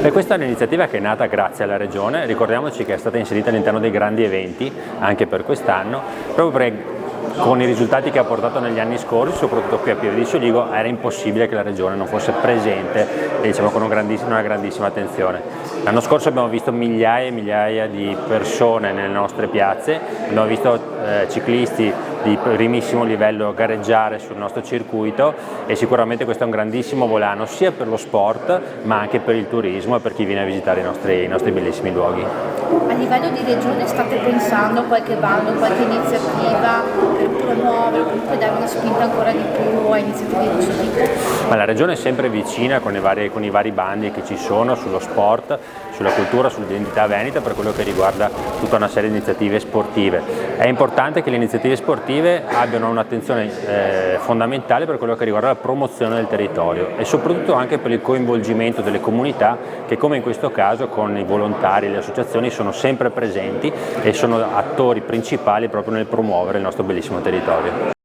E questa è un'iniziativa che è nata grazie alla Regione, ricordiamoci che è stata inserita all'interno dei grandi eventi anche per quest'anno, proprio perché con i risultati che ha portato negli anni scorsi, soprattutto qui a Pieve di Soligo, era impossibile che la Regione non fosse presente e diciamo con una grandissima attenzione. L'anno scorso abbiamo visto migliaia e migliaia di persone nelle nostre piazze, abbiamo visto ciclisti di primissimo livello gareggiare sul nostro circuito e sicuramente questo è un grandissimo volano sia per lo sport ma anche per il turismo e per chi viene a visitare i nostri bellissimi luoghi. A livello di regione state pensando a qualche bando, qualche iniziativa per promuovere, comunque dare una spinta ancora di più a iniziative di questo tipo? Ma la Regione è sempre vicina con i vari bandi che ci sono sullo sport, sulla cultura, sull'identità veneta per quello che riguarda tutta una serie di iniziative sportive. È importante che le iniziative sportive abbiano un'attenzione fondamentale per quello che riguarda la promozione del territorio e soprattutto anche per il coinvolgimento delle comunità che, come in questo caso, con i volontari e le associazioni sono sempre presenti e sono attori principali proprio nel promuovere il nostro bellissimo territorio.